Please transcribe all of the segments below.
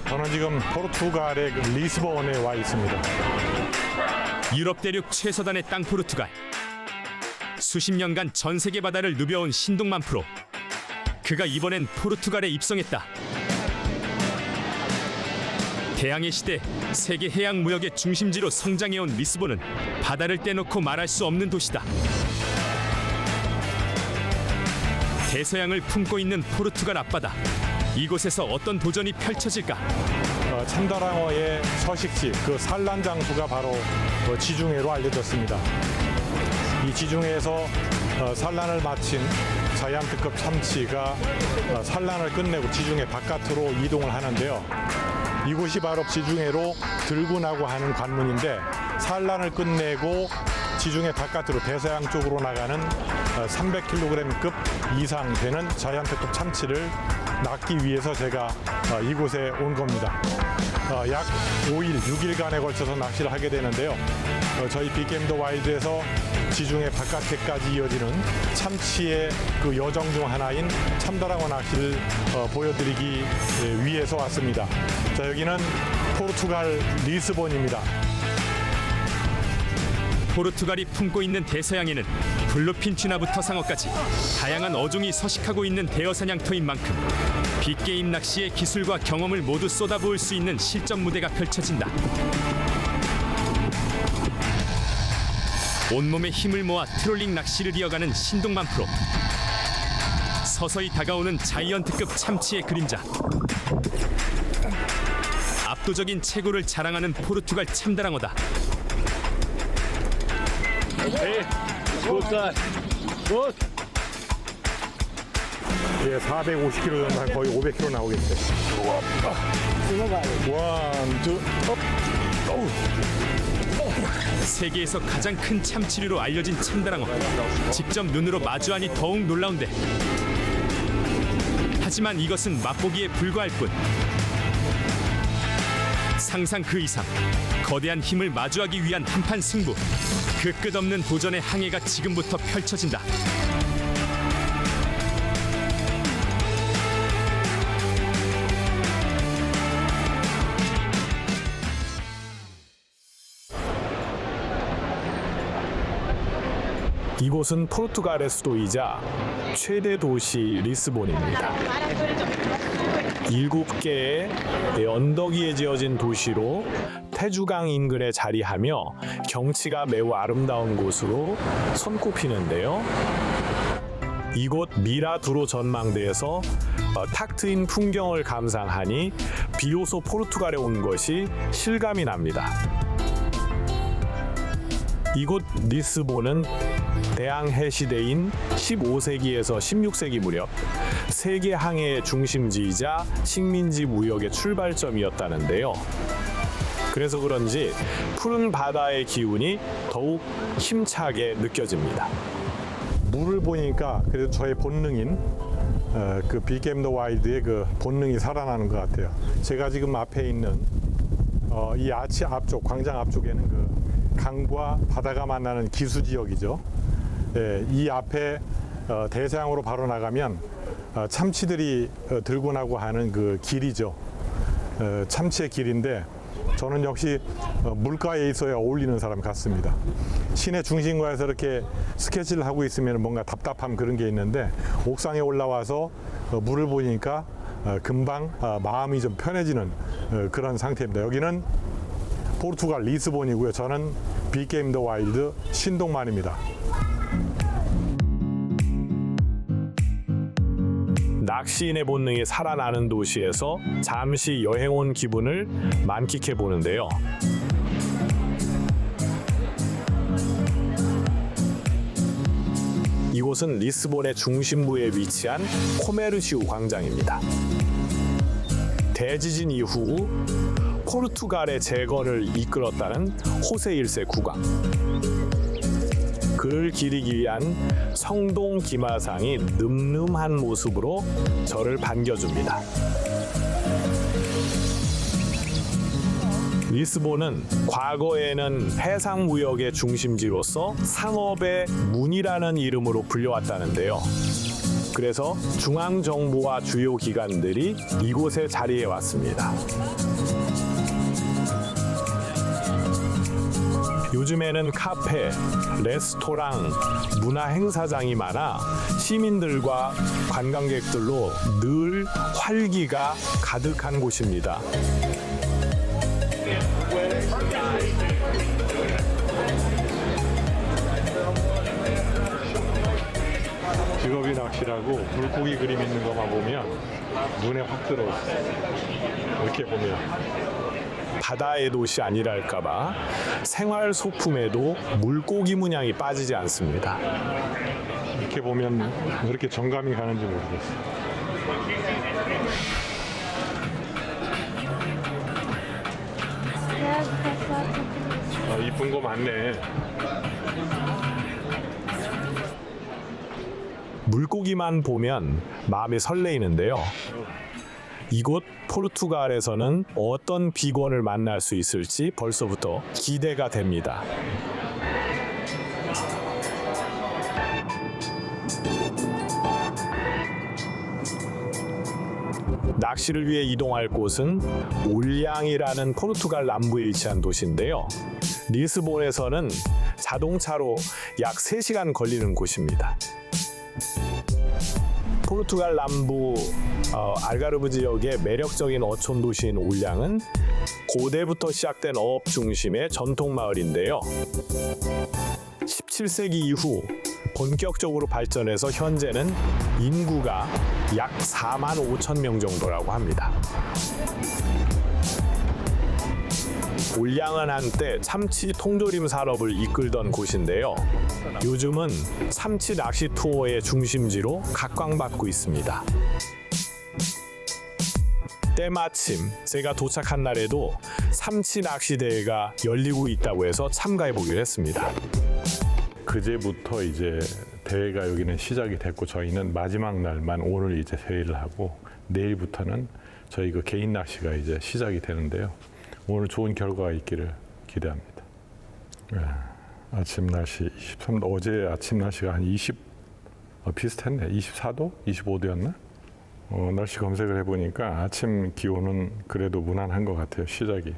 저는 지금 포르투갈의 리스본에 와 있습니다. 유럽 대륙 최서단의 땅 포르투갈. 수십 년간 전 세계 바다를 누벼온 신동만 프로. 그가 이번엔 포르투갈에 입성했다. 대항해 시대 세계 해양 무역의 중심지로 성장해온 리스본은 바다를 떼놓고 말할 수 없는 도시다. 대서양을 품고 있는 포르투갈 앞바다. 이곳에서 어떤 도전이 펼쳐질까? 참다랑어의 서식지, 그 산란 장소가 바로 지중해로 알려졌습니다. 이 지중해에서 산란을 마친 자이언트급 참치가 산란을 끝내고 지중해 바깥으로 이동을 하는데요. 이곳이 바로 지중해로 들고나고 하는 관문인데, 산란을 끝내고 지중해 바깥으로 대서양 쪽으로 나가는 300kg급 이상 되는 자이언트급 참치를 낚기 위해서 제가 이곳에 온 겁니다. 약 5일, 6일간에 걸쳐서 낚시를 하게 되는데요. 저희 빅게임 더 와일드에서 지중해 바깥에까지 이어지는 참치의 그 여정 중 하나인 참다랑어 낚시를 보여드리기 위해서 왔습니다. 자, 여기는 포르투갈 리스본입니다. 포르투갈이 품고 있는 대서양에는 블루핀 튜나부터 상어까지 다양한 어종이 서식하고 있는 대여 사냥터인 만큼 빅게임 낚시의 기술과 경험을 모두 쏟아부을 수 있는 실전 무대가 펼쳐진다. 온몸에 힘을 모아 트롤링 낚시를 이어가는 신동만 프로. 서서히 다가오는 자이언트급 참치의 그림자. 압도적인 체구를 자랑하는 포르투갈 참다랑어다. 예, 450kg 정도, 한 거의 500kg 나오겠어요. 원, 투, 세계에서 가장 큰 참치류로 알려진 참다랑어. 직접 눈으로 마주하니 더욱 놀라운데. 하지만 이것은 맛보기에 불과할 뿐. 상상 그 이상. 거대한 힘을 마주하기 위한 한판 승부. 그 끝없는 도전의 항해가 지금부터 펼쳐진다. 이곳은 포르투갈의 수도이자 최대 도시 리스본입니다. 7개의 언덕 위에 지어진 도시로 태주강 인근에 자리하며 경치가 매우 아름다운 곳으로 손꼽히는데요. 이곳 미라두로 전망대에서 탁 트인 풍경을 감상하니 비로소 포르투갈에 온 것이 실감이 납니다. 이곳 리스본은 대항해 시대인 15세기에서 16세기 무렵 세계 항해의 중심지이자 식민지 무역의 출발점이었다는데요. 그래서 그런지 푸른 바다의 기운이 더욱 힘차게 느껴집니다. 물을 보니까 그래도 저의 본능인 그 빅게임 더 와일드의 그 본능이 살아나는 것 같아요. 제가 지금 앞에 있는 이 아치 앞쪽, 광장 앞쪽에는 그 강과 바다가 만나는 기수 지역이죠. 예, 이 앞에 대서양으로 바로 나가면 참치들이 들고 나고 하는 그 길이죠. 참치의 길인데, 저는 역시 물가에 있어야 어울리는 사람 같습니다. 시내 중심가에서 이렇게 스케치를 하고 있으면 뭔가 답답함 그런 게 있는데, 옥상에 올라와서 물을 보니까 금방 마음이 좀 편해지는 그런 상태입니다. 여기는 포르투갈 리스본이고요. 저는 빅게임 더 와일드 신동만입니다. 낚시인의 본능이 살아나는 도시에서 잠시 여행 온 기분을 만끽해 보는데요. 이곳은 리스본의 중심부에 위치한 코메르시우 광장입니다. 대지진 이후 포르투갈의 재건을 이끌었다는 호세 1세 국왕. 그를 기리기 위한 성동 기마상이 늠름한 모습으로 저를 반겨줍니다. 리스본은 과거에는 해상 무역의 중심지로서 상업의 문이라는 이름으로 불려왔다는데요. 그래서 중앙정부와 주요 기관들이 이곳에 자리해 왔습니다. 요즘에는 카페, 레스토랑, 문화행사장이 많아 시민들과 관광객들로 늘 활기가 가득한 곳입니다. 직업이 낚시라고 물고기 그림 있는 것만 보면 눈에 확 들어오죠. 이렇게 보면 바다의 도시 아니랄까봐 생활 소품에도 물고기 문양이 빠지지 않습니다. 이렇게 보면 왜 이렇게 정감이 가는지 모르겠어요. 이쁜 거 많네. 물고기만 보면 마음이 설레이는데요. 이곳 포르투갈에서는 어떤 비건을 만날 수 있을지 벌써부터 기대가 됩니다. 낚시를 위해 이동할 곳은 올량이라는 포르투갈 남부에 위치한 도시인데요. 리스본에서는 자동차로 약 3시간 걸리는 곳입니다. 포르투갈 남부 알가르브 지역의 매력적인 어촌 도시인 올량은 고대부터 시작된 어업 중심의 전통 마을인데요. 17세기 이후 본격적으로 발전해서 현재는 인구가 약 4만 5천 명 정도라고 합니다. 올량은 한때 참치 통조림 산업을 이끌던 곳인데요. 요즘은 참치 낚시 투어의 중심지로 각광받고 있습니다. 때마침 제가 도착한 날에도 참치 낚시 대회가 열리고 있다고 해서 참가해 보기로 했습니다. 그제부터 이제 대회가 여기는 시작이 됐고 저희는 마지막 날만 오늘 이제 대회를 하고 내일부터는 저희 그 개인 낚시가 이제 시작이 되는데요. 오늘 좋은 결과가 있기를 기대합니다. 네, 아침 날씨 23도, 어제 아침 날씨가 한 20 비슷했네. 24도, 25도였나? 날씨 검색을 해보니까 아침 기온은 그래도 무난한 것 같아요. 시작이.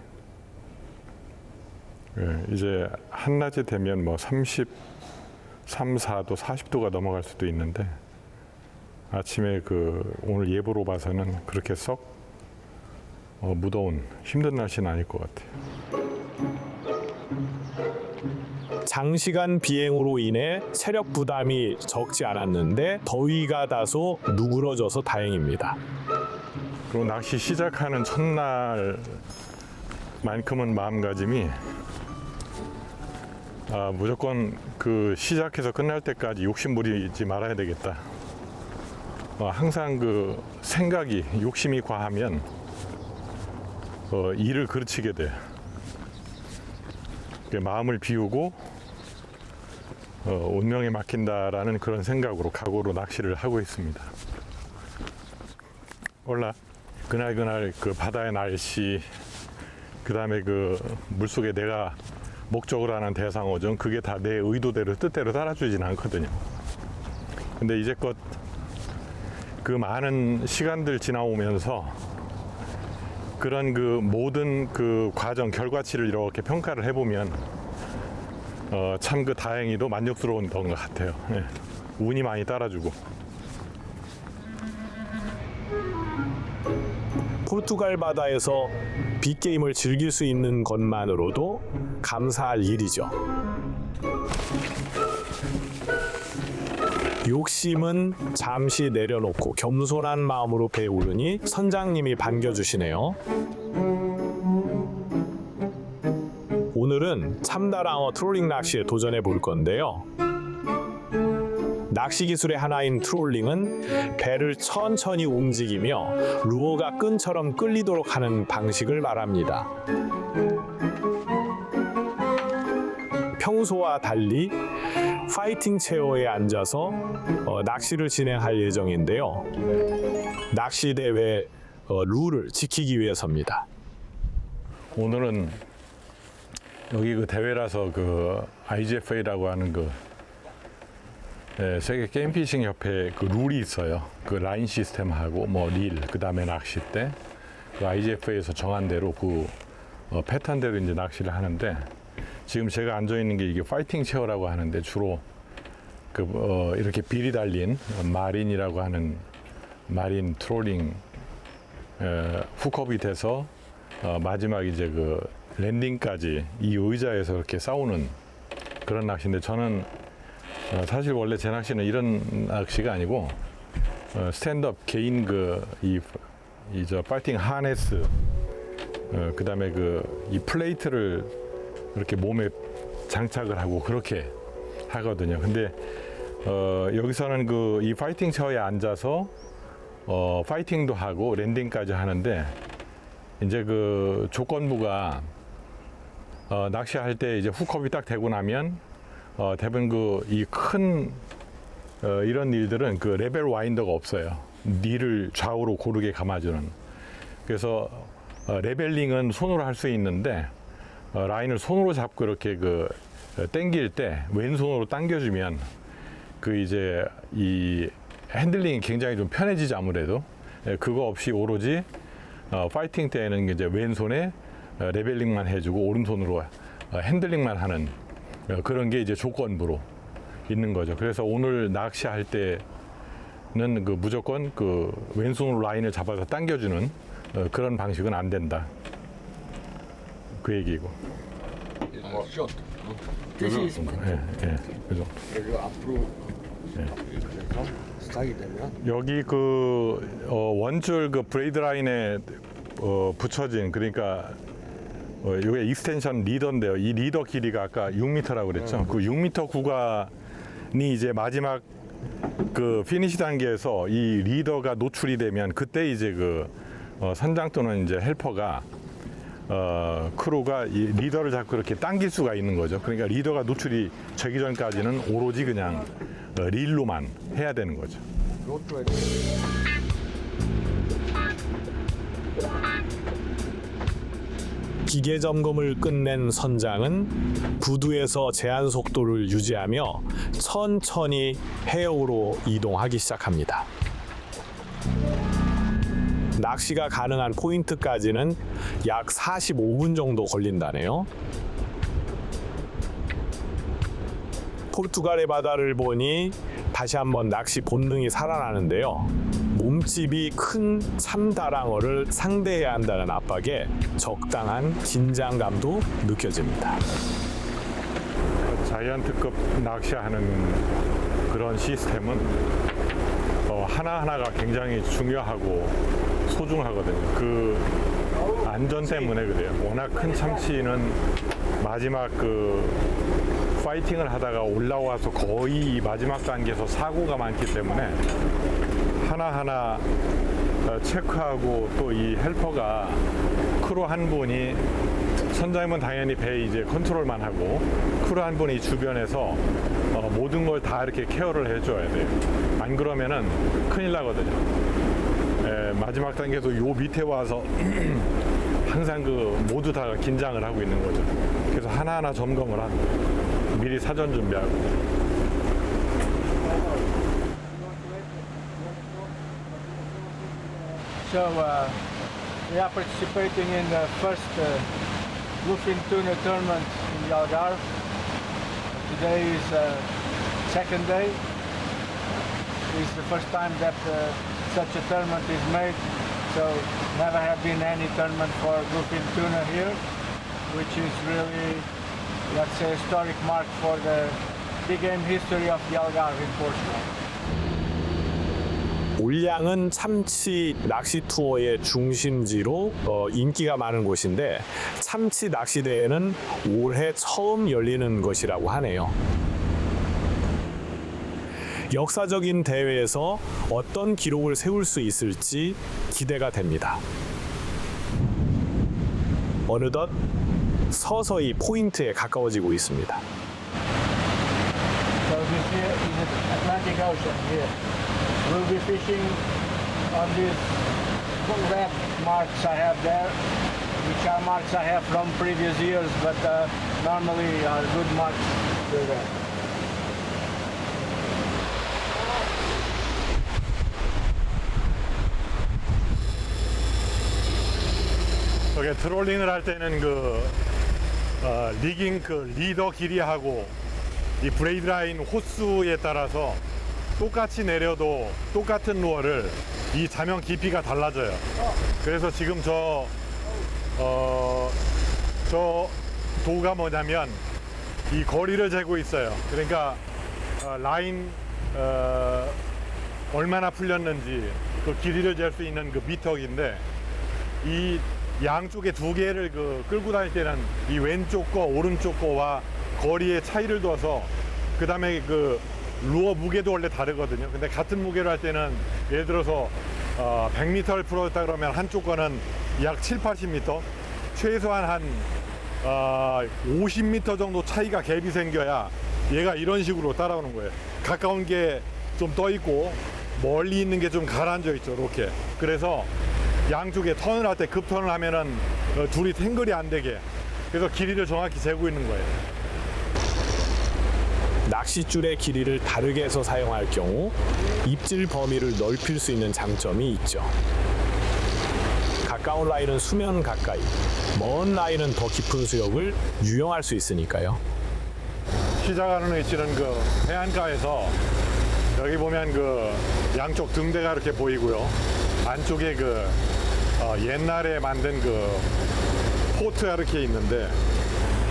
네, 이제 한낮이 되면 뭐 33, 4도, 40도가 넘어갈 수도 있는데 아침에 그 오늘 예보로 봐서는 그렇게 썩 무더운 힘든 날씨는 아닐 것 같아요. 장시간 비행으로 인해 체력 부담이 적지 않았는데 더위가 다소 누그러져서 다행입니다. 그리고 낚시 시작하는 첫날만큼은 마음가짐이 무조건 그 시작해서 끝날 때까지 욕심 부리지 말아야 되겠다. 항상 그 생각이 욕심이 과하면 일을 그르치게 돼. 마음을 비우고 운명에 맡긴다라는 그런 생각으로 각오로 낚시를 하고 있습니다. 올라 그날 그 바다의 날씨, 그 다음에 그 물속에 내가 목적으로 하는 대상어종 그게 다 내 의도대로 뜻대로 따라주진 않거든요. 근데 이제껏 그 많은 시간들 지나오면서 그런 그 모든 그 과정 결과치를 이렇게 평가를 해보면 참 그 다행히도 만족스러운 것 같아요. 예. 운이 많이 따라주고. 포르투갈 바다에서 빅게임을 즐길 수 있는 것만으로도 감사할 일이죠. 욕심은 잠시 내려놓고 겸손한 마음으로 배우르니 선장님이 반겨주시네요. 오늘은 참다랑어 트롤링 낚시에 도전해 볼 건데요. 낚시 기술의 하나인 트롤링은 배를 천천히 움직이며 루어가 끈처럼 끌리도록 하는 방식을 말합니다. 평소와 달리 파이팅 체어에 앉아서 낚시를 진행할 예정인데요. 낚시 대회 룰을 지키기 위해서입니다. 오늘은 여기 그 대회라서 그 IGFA라고 하는 그 세계 게임피싱 협회 그 룰이 있어요. 그 라인 시스템하고 뭐 릴, 그다음에 낚싯대, 그 IGF에서 정한 대로 그 패턴대로 이제 낚시를 하는데 지금 제가 앉아 있는 게 이게 파이팅 체어라고 하는데 주로 그 이렇게 빌이 달린 마린이라고 하는 마린 트롤링 훅업이 돼서 마지막 이제 그 랜딩까지 이 의자에서 이렇게 싸우는 그런 낚시인데 저는 사실 원래 제 낚시는 이런 낚시가 아니고 스탠드업 개인 저 파이팅 하네스 그다음에 이 플레이트를 이렇게 몸에 장착을 하고 그렇게 하거든요. 근데 여기서는 이 파이팅 체어에 앉아서 파이팅도 하고 랜딩까지 하는데 이제 그 조건부가 낚시할 때 이제 훅업이 딱 되고 나면 대부분 이 큰 이런 일들은 그 레벨 와인더가 없어요. 닐을 좌우로 고르게 감아주는. 그래서 레벨링은 손으로 할 수 있는데 라인을 손으로 잡고 이렇게 당길 때 왼손으로 당겨주면 이제 이 핸들링이 굉장히 좀 편해지지 아무래도. 그거 없이 오로지 파이팅 때에는 이제 왼손에 레벨링만 해주고 오른손으로 핸들링만 하는 그런 게 이제 조건부로 있는 거죠. 그래서 오늘 낚시할 때는 무조건 왼손으로 라인을 잡아서 당겨주는 그런 방식은 안 된다. 그 얘기고. 뜻이 그죠. 그리고 앞으로 그래서 스타일이 되면 여기 원줄 브레이드 라인에 붙여진 그러니까 이게 익스텐션 리더인데요. 이 리더 길이가 아까 6m라고 그랬죠. 그 6m 구간이 이제 마지막 피니시 단계에서 이 리더가 노출이 되면 그때 이제 선장 또는 이제 헬퍼가 크루가 이 리더를 잡고 이렇게 당길 수가 있는 거죠. 그러니까 리더가 노출이 되기 전까지는 오로지 그냥 릴로만 해야 되는 거죠. 그것도 기계 점검을 끝낸 선장은 부두에서 제한 속도를 유지하며 천천히 해역으로 이동하기 시작합니다. 낚시가 가능한 포인트까지는 약 45분 정도 걸린다네요. 포르투갈의 바다를 보니 다시 한번 낚시 본능이 살아나는데요. 몸집이 큰 참다랑어를 상대해야 한다는 압박에 적당한 긴장감도 느껴집니다. 자이언트급 낚시하는 그런 시스템은 하나하나가 굉장히 중요하고 소중하거든요. 그 안전 때문에 그래요. 워낙 큰 참치는 마지막 파이팅을 하다가 올라와서 거의 마지막 단계에서 사고가 많기 때문에 하나하나 체크하고 또 이 헬퍼가 크루 한 분이 선장님은 당연히 배 이제 컨트롤만 하고 크루 한 분이 주변에서 모든 걸 다 이렇게 케어를 해줘야 돼요. 안 그러면은 큰일 나거든요. 마지막 단계에서 요 밑에 와서 항상 모두 다 긴장을 하고 있는 거죠. 그래서 하나하나 점검을 하고 미리 사전 준비하고. So we are participating in the first bluefin tuna tournament in the Algarve. Today is second day. It's the first time that such a tournament is made. So never have been any tournament for bluefin tuna here, which is really, let's say, a historic mark for the big game history of the Algarve in Portugal. 올량은 참치 낚시 투어의 중심지로 인기가 많은 곳인데 참치 낚시 대회는 올해 처음 열리는 것이라고 하네요. 역사적인 대회에서 어떤 기록을 세울 수 있을지 기대가 됩니다. 어느덧 서서히 포인트에 가까워지고 있습니다. So this here is the Atlantic Ocean here. We'll be fishing on these red marks I have there, which are marks I have from previous years, but normally are good marks to that. 저게 트롤링을 할 때는 리깅 리더 길이하고 이 브레이드 라인 호수에 따라서 똑같이 내려도 똑같은 루어를 이 자명 깊이가 달라져요. 그래서 지금 저 도가 뭐냐면 이 거리를 재고 있어요. 그러니까 라인 얼마나 풀렸는지 그 길이를 잴 수 있는 그 미터기인데 이 양쪽에 두 개를 끌고 다닐 때는 이 왼쪽 거 오른쪽 거와 거리의 차이를 둬서 그 다음에 루어 무게도 원래 다르거든요. 근데 같은 무게로 할 때는 예를 들어서 100m를 풀었다 그러면 한쪽 거는 약 7, 80m 최소한 한 50m 정도 차이가 갭이 생겨야 얘가 이런 식으로 따라오는 거예요. 가까운 게 좀 떠 있고 멀리 있는 게 좀 가라앉아 있죠. 이렇게. 그래서 양쪽에 턴을 할 때 급턴을 하면은 둘이 탱글이 안 되게 그래서 길이를 정확히 재고 있는 거예요. 낚싯줄의 길이를 다르게 해서 사용할 경우 입질 범위를 넓힐 수 있는 장점이 있죠. 가까운 라인은 수면 가까이, 먼 라인은 더 깊은 수역을 유용할 수 있으니까요. 시작하는 위치는 해안가에서 여기 보면 양쪽 등대가 이렇게 보이고요. 안쪽에 옛날에 만든 포트가 이렇게 있는데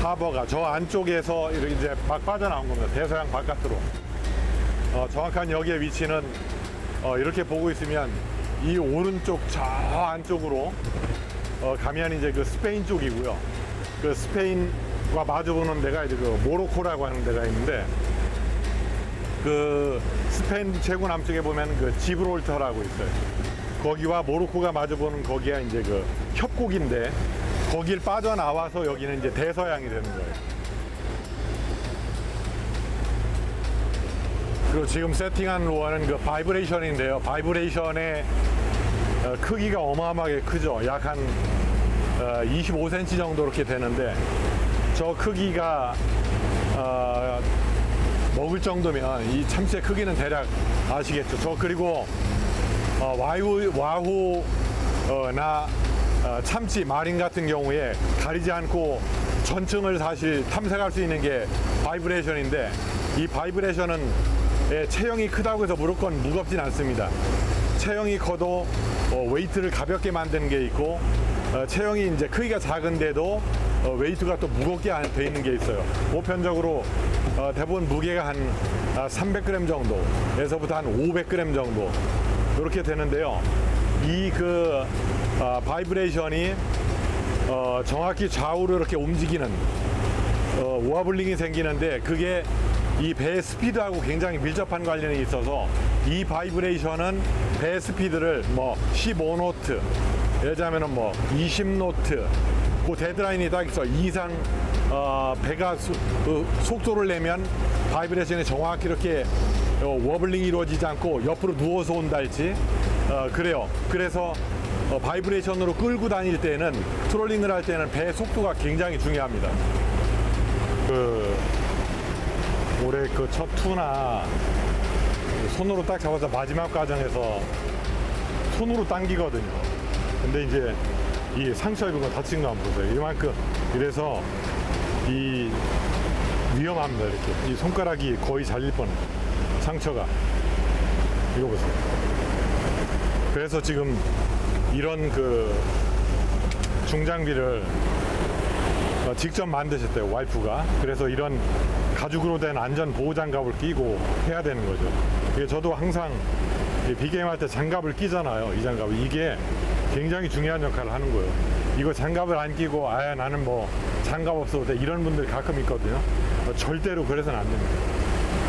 하버가 저 안쪽에서 이렇게 이제 막 빠져나온 겁니다. 대서양 바깥으로. 정확한 여기의 위치는 이렇게 보고 있으면 이 오른쪽 저 안쪽으로 가면 이제 스페인 쪽이고요. 스페인과 마주보는 데가 이제 모로코라고 하는 데가 있는데 스페인 최고 남쪽에 보면 지브롤터라고 있어요. 거기와 모로코가 마주보는 거기가 이제 협곡인데 거길 빠져나와서 여기는 이제 대서양이 되는 거예요. 그리고 지금 세팅한 루어는 바이브레이션인데요. 바이브레이션의 크기가 어마어마하게 크죠. 약 한 25cm 정도 이렇게 되는데 저 크기가 먹을 정도면 이 참치의 크기는 대략 아시겠죠. 그리고 와후나 참치, 마린 같은 경우에 가리지 않고 전층을 사실 탐색할 수 있는 게 바이브레이션인데 이 바이브레이션은 체형이 크다고 해서 무조건 무겁진 않습니다. 체형이 커도 웨이트를 가볍게 만드는 게 있고 체형이 이제 크기가 작은데도 웨이트가 또 무겁게 돼 있는 게 있어요. 보편적으로 대부분 무게가 한 300g 정도에서부터 한 500g 정도 이렇게 되는데요. 이 바이브레이션이 정확히 좌우로 이렇게 움직이는 워블링이 생기는데 그게 이 배 스피드하고 굉장히 밀접한 관련이 있어서 이 바이브레이션은 배 스피드를 15노트 예를 들자면 20노트 그 데드라인이 딱 있어. 이 이상 배가 속도를 내면 바이브레이션이 정확히 이렇게 워블링이 이루어지지 않고 옆으로 누워서 온다 할지 그래요. 그래서 바이브레이션으로 끌고 다닐 때는 트롤링을 할 때는 배 속도가 굉장히 중요합니다. 올해 첫 투나 손으로 딱 잡아서 마지막 과정에서 손으로 당기거든요. 근데 이제 이 상처 입은 거 다친 거 한번 보세요. 이만큼. 이래서 이 위험합니다. 이렇게 이 손가락이 거의 잘릴 뻔해. 상처가. 이거 보세요. 그래서 지금 이런 중장비를 직접 만드셨대요, 와이프가. 그래서 이런 가죽으로 된 안전 보호 장갑을 끼고 해야 되는 거죠. 저도 항상 비게임 할 때 장갑을 끼잖아요. 이 장갑. 이게 굉장히 중요한 역할을 하는 거예요. 이거 장갑을 안 끼고 나는 장갑 없어도 돼. 이런 분들 가끔 있거든요. 절대로 그래서는 안 됩니다.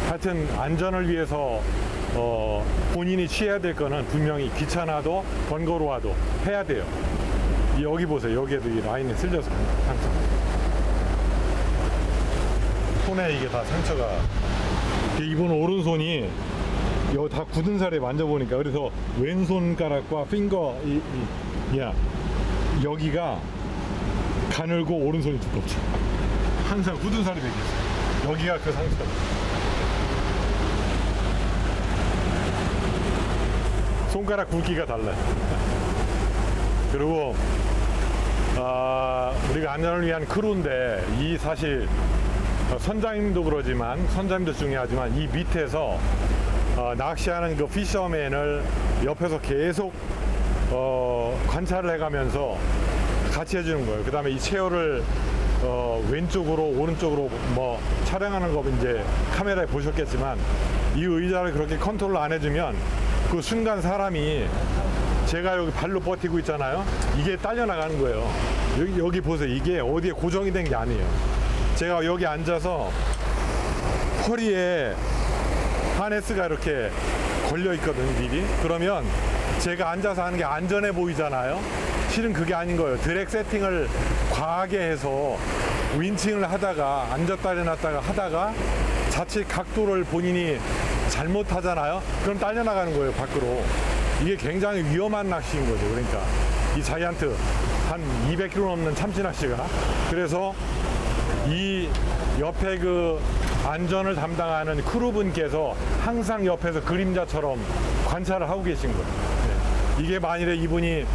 하여튼 안전을 위해서 본인이 취해야 될 거는 분명히 귀찮아도 번거로워도 해야 돼요. 여기 보세요. 여기에도 이 라인에 쓸려서 상처. 손에 이게 다 상처가. 이분 오른손이 여기 다 굳은 살에 만져보니까 그래서 왼손가락과 핑거 여기가 가늘고 오른손이 두껍죠. 항상 굳은 살이 되겠어요. 여기가 그 상처. 손가락 굵기가 달라요. 그리고 우리가 안전을 위한 크루인데 이 사실 선장님도 그러지만 선장님도 중요하지만 이 밑에서 낚시하는 그 피셔맨을 옆에서 계속 관찰을 해가면서 같이 해주는 거예요. 그 다음에 이 체어를 왼쪽으로 오른쪽으로 뭐 촬영하는 거 이제 카메라에 보셨겠지만 이 의자를 그렇게 컨트롤 안 해주면 그 순간 사람이 제가 여기 발로 버티고 있잖아요. 이게 딸려 나가는 거예요. 여기 보세요. 이게 어디에 고정이 된 게 아니에요. 제가 여기 앉아서 허리에 하네스가 이렇게 걸려 있거든요, 미리. 그러면 제가 앉아서 하는 게 안전해 보이잖아요. 실은 그게 아닌 거예요. 드랙 세팅을 과하게 해서 윈칭을 하다가 앉았다 일어났다가 하다가 자칫 각도를 본인이 잘못하잖아요. 그럼 딸려 나가는 거예요, 밖으로. 이게 굉장히 위험한 낚시인 거죠. 그러니까 이 자이언트 한 200kg 넘는 참치 낚시가. 그래서 이 옆에 그 안전을 담당하는 크루분께서 항상 옆에서 그림자처럼 관찰을 하고 계신 거예요. 네. 이게 만일에 이분이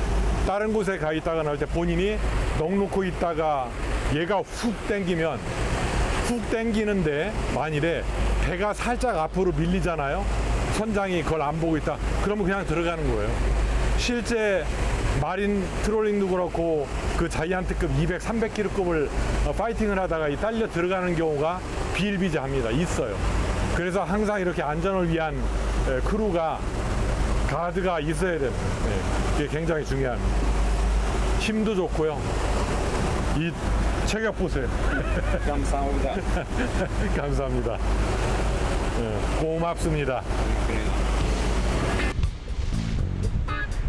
다른 곳에 가 있다가 나올 때 본인이 넋놓고 있다가 얘가 훅 당기면 훅 당기는데 만일에 배가 살짝 앞으로 밀리잖아요. 선장이 그걸 안 보고 있다. 그러면 그냥 들어가는 거예요. 실제 마린 트롤링도 그렇고 그 자이언트급 200, 300kg급을 파이팅을 하다가 이 딸려 들어가는 경우가 비일비재합니다. 있어요. 그래서 항상 이렇게 안전을 위한 크루가 가드가 있어야 됩니다. 이게 굉장히 중요합니다. 힘도 좋고요. 이 체격 보세요. 감사합니다. 감사합니다. 고맙습니다.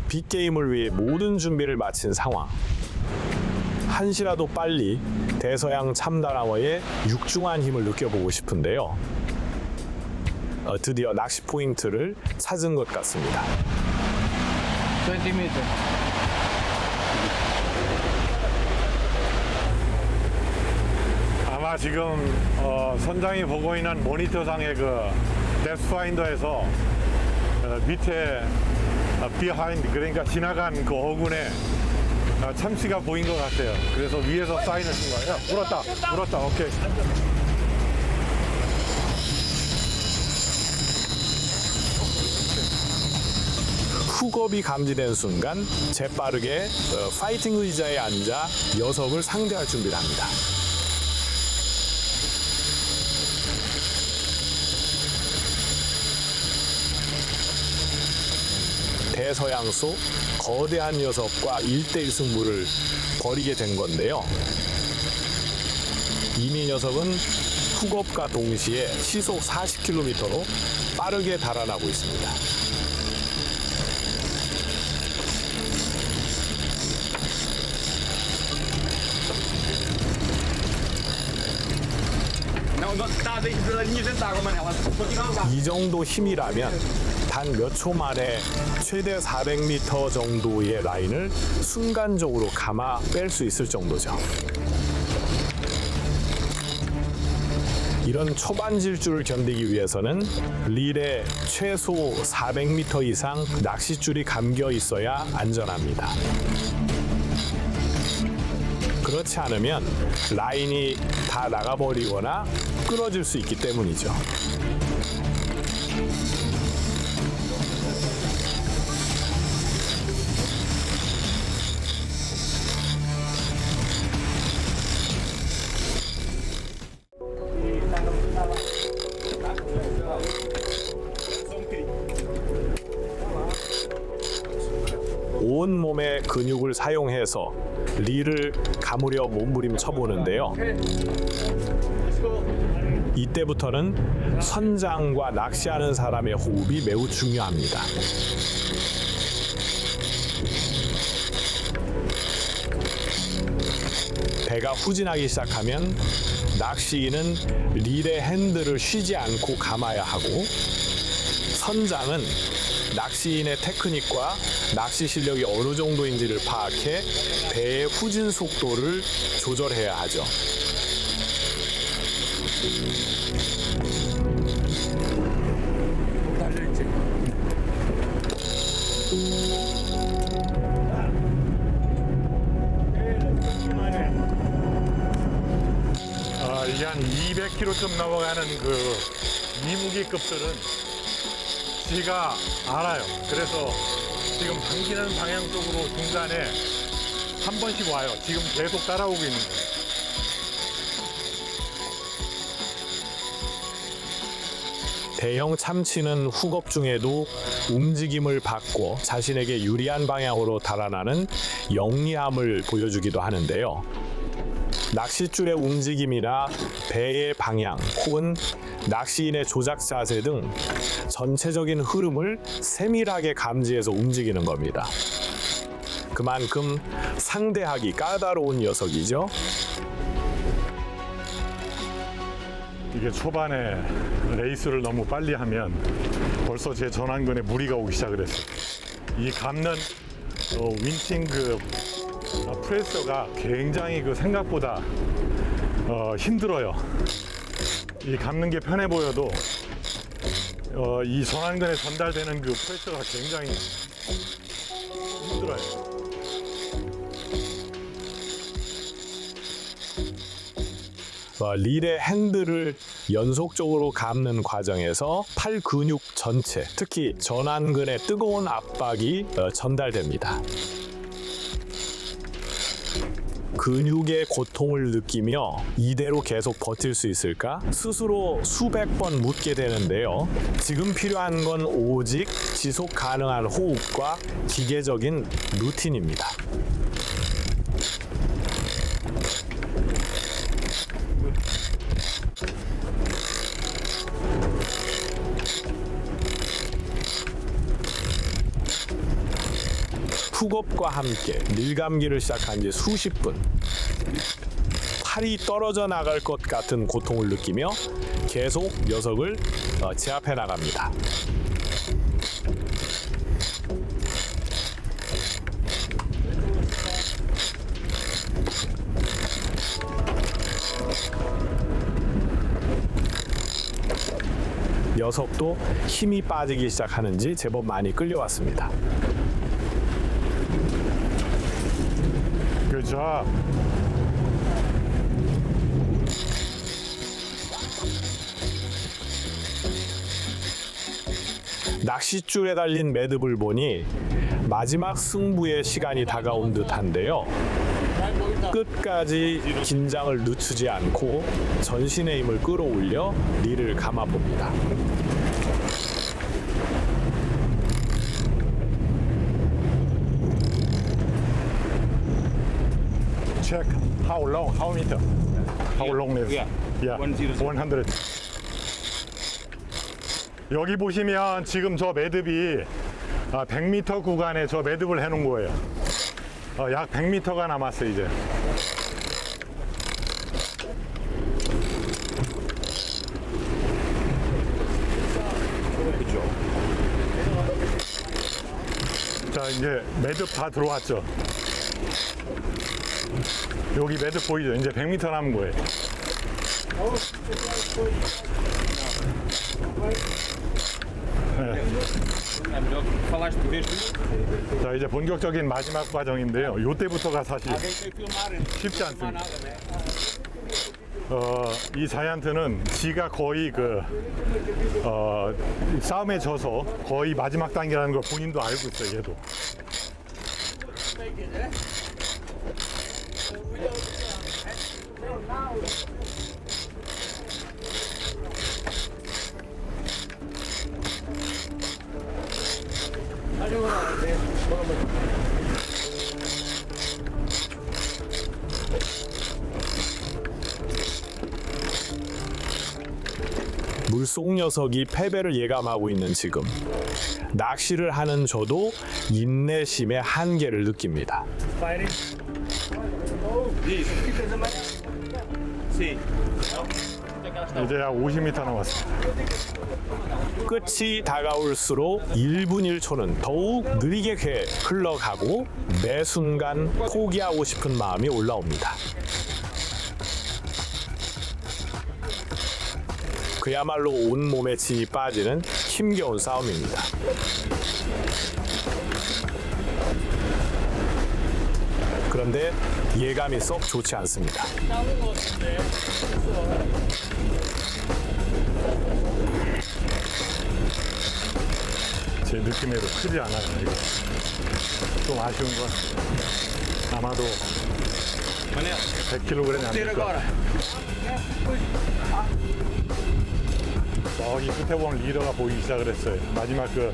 빅게임을 위해 모든 준비를 마친 상황. 한시라도 빨리 대서양 참다랑어의 육중한 힘을 느껴보고 싶은데요. 드디어 낚시 포인트를 찾은 것 같습니다. 20 meters. 아마 지금 선장이 보고 있는 모니터상의 그 뎁스파인더에서 밑에 비하인드 그러니까 지나간 그 어군에 참치가 보인 것 같아요. 그래서 위에서 사인을 쓴 거예요. 물었다. 오케이. 훅업이 감지된 순간 재빠르게 파이팅 의자에 앉아 녀석을 상대할 준비를 합니다. 대서양 속 거대한 녀석과 1대1 승부를 벌이게 된 건데요. 이미 녀석은 훅업과 동시에 시속 40km로 빠르게 달아나고 있습니다. 이 정도 힘이라면 단 몇 초 만에 최대 400m 정도의 라인을 순간적으로 감아 뺄 수 있을 정도죠. 이런 초반 질주를 견디기 위해서는 릴에 최소 400m 이상 낚싯줄이 감겨 있어야 안전합니다. 그렇지 않으면 라인이 다 나가버리거나 끊어질 수 있기 때문이죠. 온몸의 근육을 사용해서 릴을 감으려 몸부림쳐 보는데요. 이때부터는 선장과 낚시하는 사람의 호흡이 매우 중요합니다. 배가 후진하기 시작하면 낚시인은 릴의 핸들을 쉬지 않고 감아야 하고, 선장은 낚시인의 테크닉과 낚시 실력이 어느 정도인지를 파악해 배의 후진 속도를 조절해야 하죠. 이게 한 200kg쯤 넘어가는 그 미무기급들은 지가 알아요. 그래서 지금 당기는 방향 쪽으로 중간에 한 번씩 와요. 지금 계속 따라오고 있는 거예요. 대형 참치는 훅업 중에도 움직임을 바꿔 자신에게 유리한 방향으로 달아나는 영리함을 보여주기도 하는데요. 낚싯줄의 움직임이나 배의 방향 혹은 낚시인의 조작 자세 등 전체적인 흐름을 세밀하게 감지해서 움직이는 겁니다. 그만큼 상대하기 까다로운 녀석이죠. 이게 초반에 레이스를 너무 빨리 하면 벌써 제 전완근에 무리가 오기 시작을 했어요. 이 감는 윈팅 그 프레셔가 굉장히 그 생각보다 힘들어요. 이 감는 게 편해 보여도 이 전완근에 전달되는 그 프레셔가 굉장히 힘들어요. 릴의 핸들을 연속적으로 감는 과정에서 팔 근육 전체, 특히 전완근의 뜨거운 압박이 전달됩니다. 근육의 고통을 느끼며 이대로 계속 버틸 수 있을까? 스스로 수백 번 묻게 되는데요. 지금 필요한 건 오직 지속 가능한 호흡과 기계적인 루틴입니다. 훅업과 함께 밀감기를 시작한 지 수십 분. 팔이 떨어져 나갈 것 같은 고통을 느끼며 계속 녀석을 제압해 나갑니다. 녀석도 힘이 빠지기 시작하는지 제법 많이 끌려왔습니다. 그죠? 낚싯줄에 달린 매듭을 보니 마지막 승부의 시간이 다가온 듯한데요. 끝까지 긴장을 늦추지 않고 전신의 힘을 끌어올려 릴을 감아봅니다. Check how long, how meter, how long is? Yeah, 100. 여기 보시면 지금 저 매듭이 100m 구간에 저 매듭을 해놓은 거예요. 약 100m가 남았어요 이제. 자 이제 매듭 다 들어왔죠. 여기 매듭 보이죠? 이제 100m 남은 거예요. 네. 자 이제 본격적인 마지막 과정인데요. 요때부터가 사실 쉽지 않습니다. 이 자이언트는 지가 거의 싸움에 져서 거의 마지막 단계라는 걸 본인도 알고 있어요. 얘도. 물속 녀석이 패배를 예감하고 있는 지금, 낚시를 하는 저도 인내심의 한계를 느낍니다. 이제 약 50m 남았습니다. 끝이 다가올수록 1분 1초는 더욱 느리게 흘러가고 매 순간 포기하고 싶은 마음이 올라옵니다. 그야말로 온몸에 진이 빠지는 힘겨운 싸움입니다. 그런데 그런데 예감이 썩 좋지 않습니다. 제 느낌에도 크지 않아요. 이거 좀 아쉬운 건 아마도 100kg 안 될 거야. 저기 끝에 보면 리더가 보이기 시작을 했어요. 마지막 그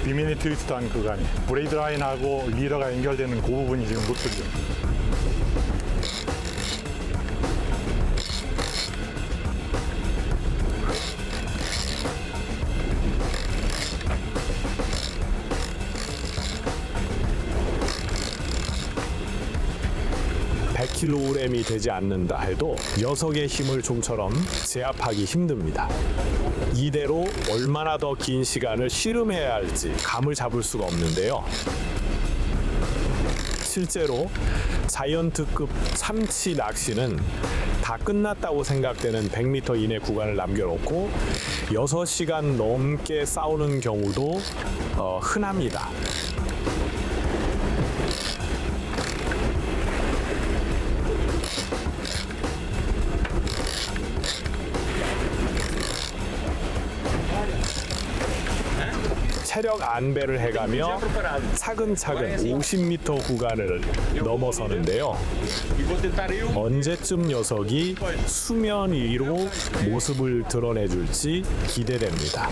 비미니 트위스트 한 구간이 브레이드 라인하고 리더가 연결되는 그 부분이 지금 노출이죠. kg이 되지 않는다 해도 녀석의 힘을 좀처럼 제압하기 힘듭니다. 이대로 얼마나 더 긴 시간을 씨름해야 할지 감을 잡을 수가 없는데요. 실제로 자이언트급 참치 낚시는 다 끝났다고 생각되는 100m 이내 구간을 남겨놓고 6시간 넘게 싸우는 경우도 흔합니다. 체력 안배를 해가며 차근차근 50m 구간을 넘어서는데요. 언제쯤 녀석이 수면 위로 모습을 드러내줄지 기대됩니다.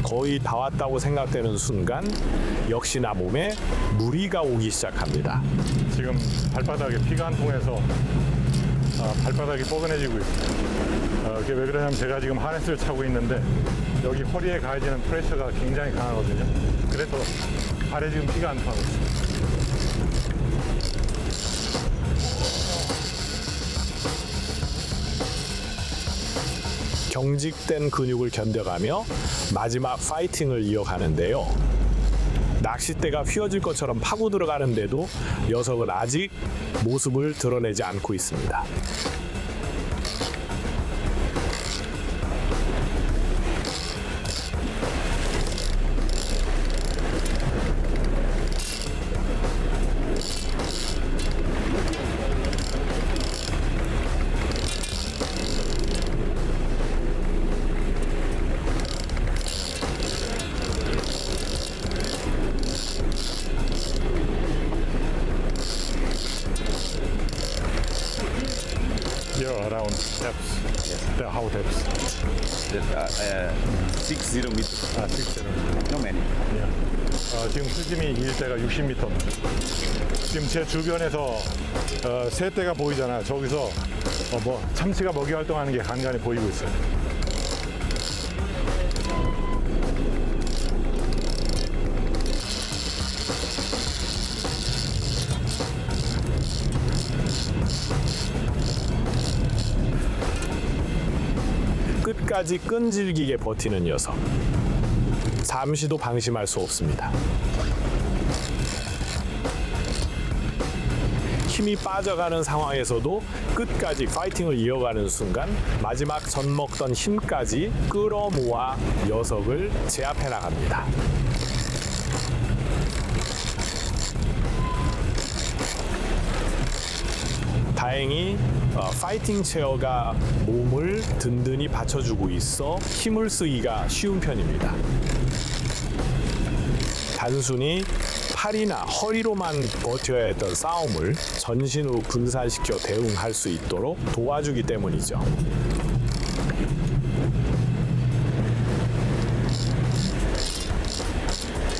거의 다 왔다고 생각되는 순간 역시나 몸에 무리가 오기 시작합니다. 지금 발바닥에 피가 한 통해서 발바닥이 뻐근해지고 있어요. 그게 왜 그러냐면 제가 지금 하네스를 차고 있는데 여기 허리에 가해지는 프레셔가 굉장히 강하거든요. 그래서 발에 지금 피가 안 통하고 있어요. 경직된 근육을 견뎌가며 마지막 파이팅을 이어가는데요. 낚싯대가 휘어질 것처럼 파고 들어가는데도 녀석은 아직 모습을 드러내지 않고 있습니다. You're around depths. The how depths? 60 meters. 실제로. No many. 지금 수심이 일대가 60m입니다. 지금 제 주변에서 새떼가 보이잖아요. 저기서 참치가 먹이 활동하는 게 간간히 보이고 있어요. 끝까지 끈질기게 버티는 녀석. 잠시도 방심할 수 없습니다. 힘이 빠져가는 상황에서도 끝까지 파이팅을 이어가는 순간 마지막 젖먹던 힘까지 끌어모아 녀석을 제압해 나갑니다. 다행히 파이팅 체어가 몸을 든든히 받쳐주고 있어 힘을 쓰기가 쉬운 편입니다. 단순히 팔이나 허리로만 버텨야 했던 싸움을 전신으로 분산시켜 대응할 수 있도록 도와주기 때문이죠.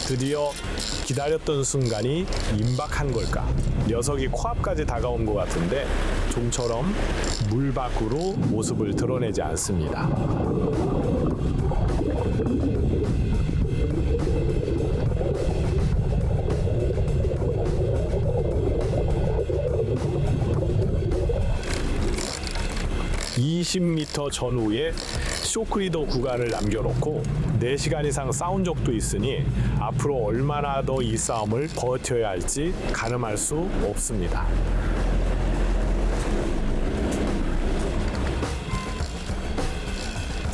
드디어 기다렸던 순간이 임박한 걸까? 녀석이 코앞까지 다가온 것 같은데 좀처럼 물 밖으로 모습을 드러내지 않습니다. (20m) 전후에 쇼크리더 구간을 남겨놓고 4시간 이상 싸운 적도 있으니 앞으로 얼마나 더 이 싸움을 버텨야 할지 가늠할 수 없습니다.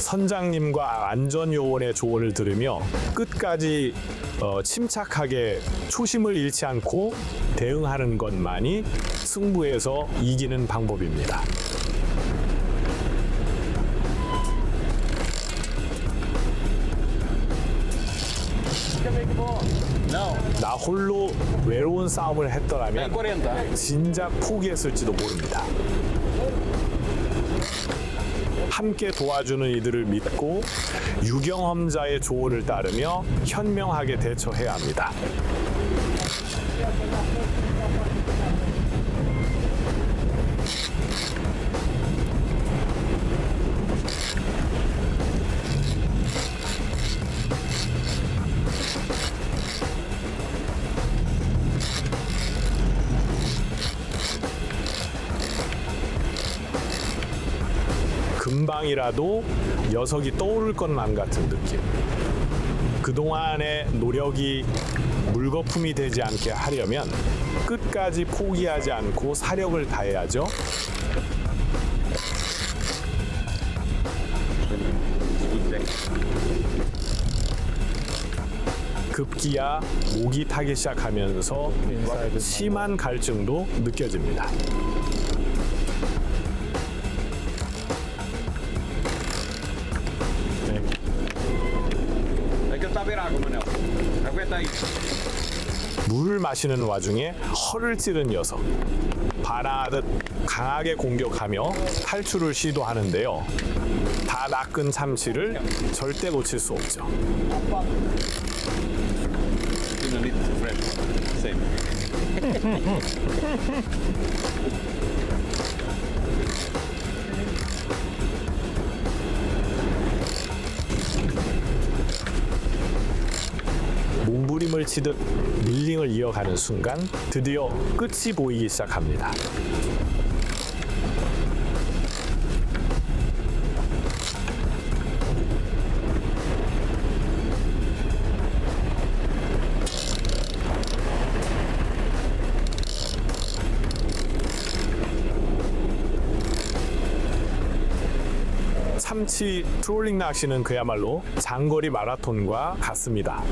선장님과 안전요원의 조언을 들으며 끝까지 침착하게 초심을 잃지 않고 대응하는 것만이 승부에서 이기는 방법입니다. 나 홀로 외로운 싸움을 했더라면 진작 포기했을지도 모릅니다. 함께 도와주는 이들을 믿고 유경험자의 조언을 따르며 현명하게 대처해야 합니다. 금방이라도 녀석이 떠오를 것만 같은 느낌. 그동안의 노력이 물거품이 되지 않게 하려면 끝까지 포기하지 않고 사력을 다해야죠. 급기야 목이 타기 시작하면서 심한 갈증도 느껴집니다. 물을 마시는 와중에 허를 찌른 녀석. 반항하듯 강하게 공격하며 탈출을 시도하는데요. 다 낚은 참치를 절대 놓칠 수 없죠. 몸부림을 치듯 밀링을 이어가는 순간 드디어 끝이 보이기 시작합니다. 참치 트롤링 낚시는 그야말로 장거리 마라톤과 같습니다.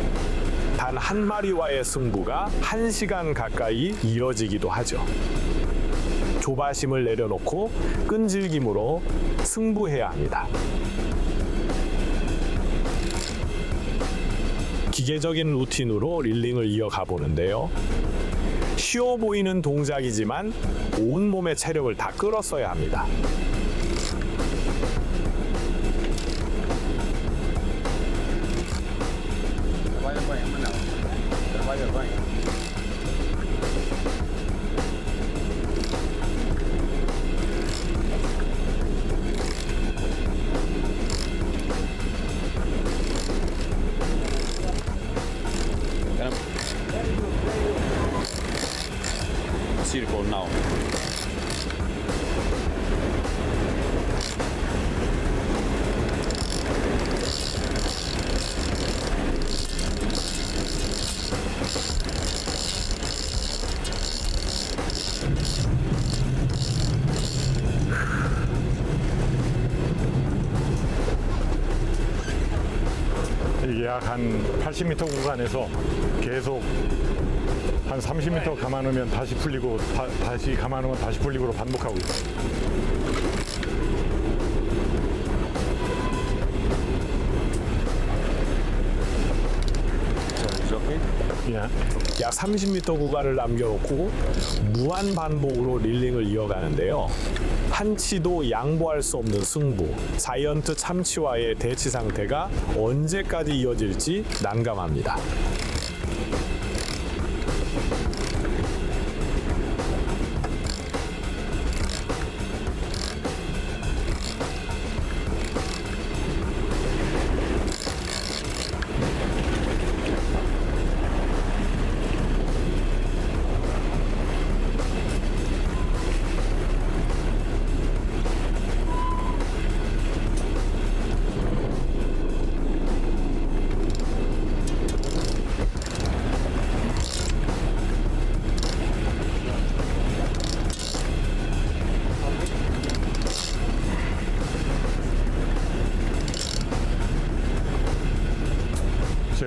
단 한 마리와의 승부가 1시간 가까이 이어지기도 하죠. 조바심을 내려놓고 끈질김으로 승부해야 합니다. 기계적인 루틴으로 릴링을 이어가 보는데요. 쉬워 보이는 동작이지만 온몸의 체력을 다 끌었어야 합니다. Circle now. 이게 약 한 80m 구간에서 계속 한 30m 감아놓으면 다시 풀리고 다시 감아놓으면 다시 풀리고로 반복하고 있어요. 약 30m 구간을 남겨놓고 무한 반복으로 릴링을 이어가는데요. 한치도 양보할 수 없는 승부. 자이언트 참치와의 대치 상태가 언제까지 이어질지 난감합니다.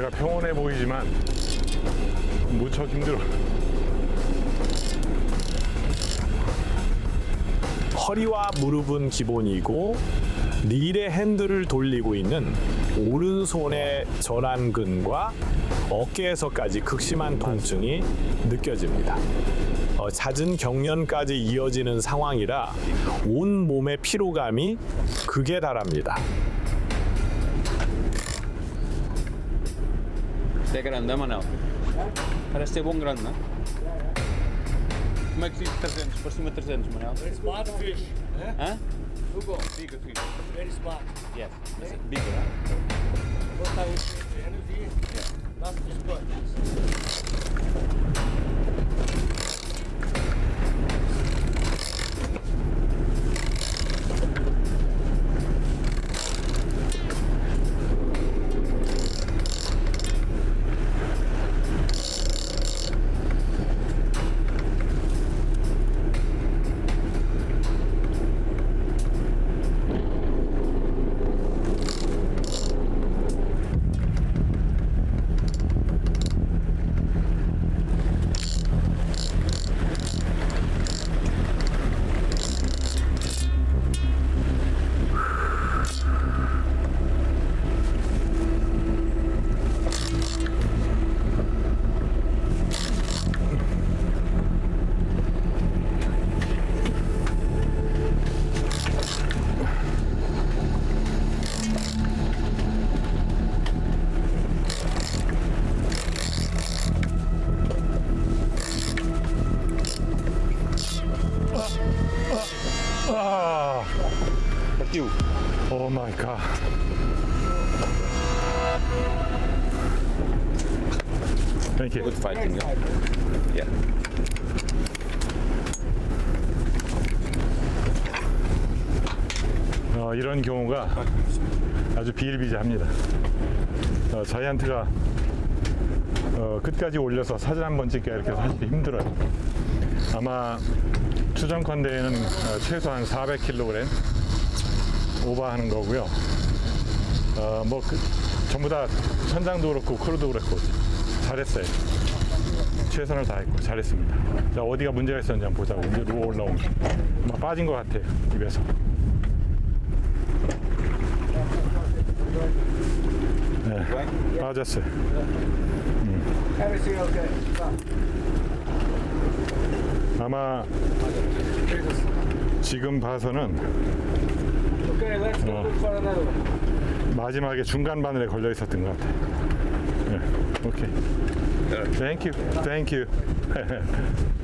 여기가 평온해 보이지만 무척 힘들어. 허리와 무릎은 기본이고 릴의 핸들을 돌리고 있는 오른손의 전완근과 어깨에서까지 극심한 통증이 느껴집니다. 잦은 경련까지 이어지는 상황이라 온 몸의 피로감이 극에 달합니다. Det är grande man är. Parece bom grande, não? Como é que fica 300? Por cima de 300, Manel? Very smart fish. Hã? Hugo, Bigger fish. very smart. Yes. Is it bigger, huh? What time is the energy? That's this one. Partiu. Oh my god. Thank you. Good fighting, yeah. Yeah. 이런 경우가 아주 비일비재합니다. 자이언트가 끝까지 올려서 사진 한번 찍기 이렇게 사실 힘들어요. 아마 추정컨대에는 최소한 400kg 오버하는 거고요. 전부 다 천장도 그렇고 크루도 그렇고 잘했어요. 최선을 다했고 잘했습니다. 자, 어디가 문제가 있었는지 한번 보자고. 이제 루어 올라온 게 막 빠진 것 같아요, 입에서. 네, 빠졌어요. Everything okay. 아마 지금 봐서는 Okay, let's go look for another one. 마지막에 중간 바늘에 걸려 있었던 것 같아요. 네, 오케이. Thank you, thank you,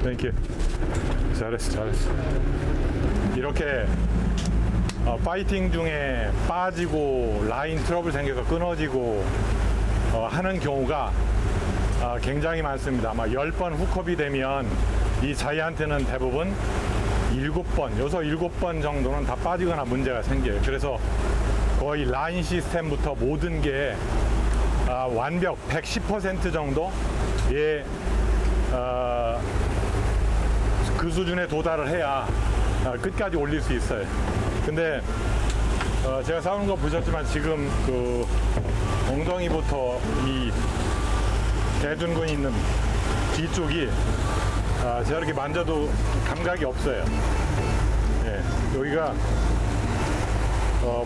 thank you. 잘했어, 잘했어. 이렇게 파이팅 중에 빠지고 라인 트러블 생겨서 끊어지고 하는 경우가 굉장히 많습니다. 아마 10번 훅업이 되면 이 자이한테는 대부분 7번, 7번 정도는 다 빠지거나 문제가 생겨요. 그래서 거의 라인 시스템부터 모든 게 완벽 110% 정도의 그 수준에 도달을 해야 끝까지 올릴 수 있어요. 근데 제가 싸우는 거 보셨지만 지금 그 엉덩이부터 이 대둔근이 있는 뒤쪽이 제가 이렇게 만져도 감각이 없어요. 예, 여기가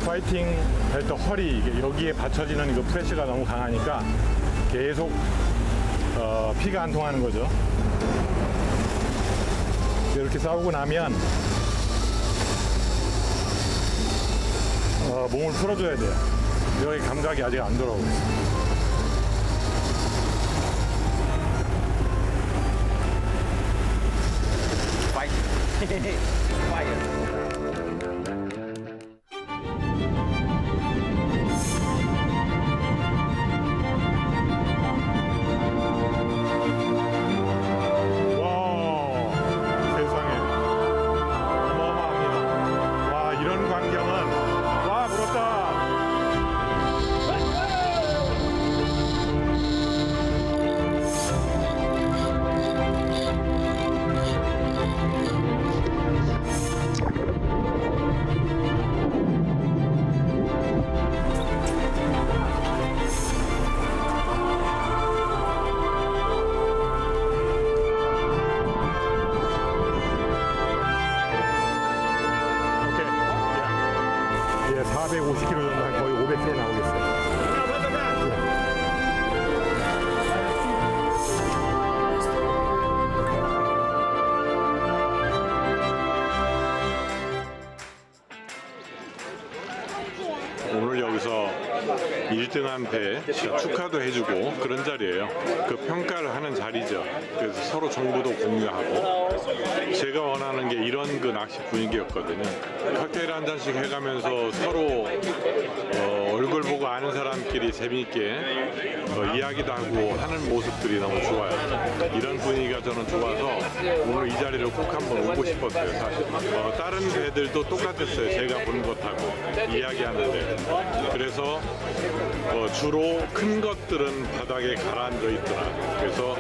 파이팅 벨트 허리 여기에 받쳐지는 이거 프레시가 너무 강하니까 계속 피가 안 통하는 거죠. 이렇게 싸우고 나면 몸을 풀어줘야 돼요. 여기 감각이 아직 안 돌아오고 있어요. Fire. 와, 세상에. 어마어마합니다. 와, 이런 광경은, 와, 부럽다. 450kg 정도, 한 거의 500kg 나오겠어요. 오늘 여기서 1등한 배 축하도 해주고 그런 자리예요. 그 평가를 하는 자리죠. 그래서 서로 정보도 공유하고 제가 원하는 게 이런 그 낚시 분위기였거든요. 칵테일 한 잔씩 해가면서 서로 얼굴 보고 아는 사람끼리 재미있게 이야기도 하고 하는 모습들이 너무 좋아요. 이런 분위기가 저는 좋아서 오늘 이 자리를 꼭 한번 오고 싶었어요. 사실 다른 배들도 똑같았어요. 제가 본 것하고 이야기하는데 그래서 주로 큰 것들은 바닥에 가라앉아 있더라. 그래서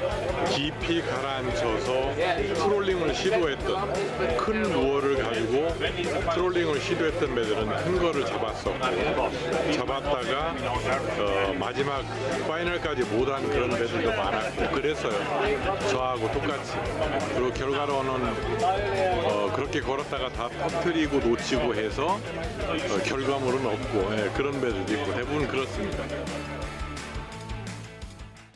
깊이 가라앉혀서 트롤링을 시도했던 큰 루어를 가지고 트롤링을 시도했던 배들은 큰 거를 잡았었고 잡았다가 마지막 파이널까지 못한 그런 배들도 많았고 그랬어요. 저하고 똑같이. 그리고 결과로는 그렇게 걸었다가 다 터뜨리고 놓치고 해서 결과물은 없고 그런 배들도 있고 대부분 그렇습니다.